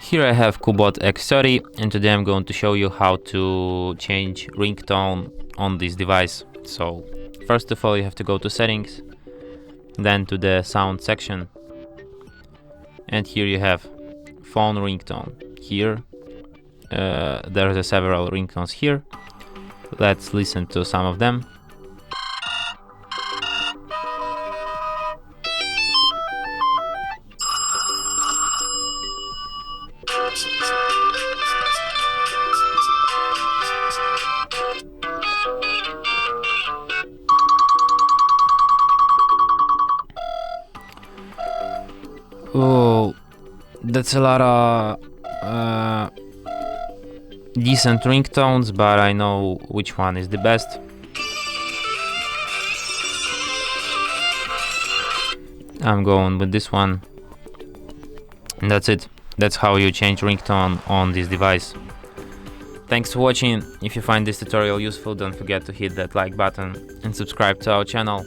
Here I have CUBOT X30, and today I'm going to show you how to change ringtone on this device. So first of all, you have to go to settings, then to the sound section, and here you have phone ringtone. Here there are several ringtones here. Let's listen to some of them. Oh, that's a lot of decent ringtones, but I know which one is the best. I'm going with this one. And that's it. That's how you change ringtone on this device. Thanks for watching. If you find this tutorial useful, don't forget to hit that like button and subscribe to our channel.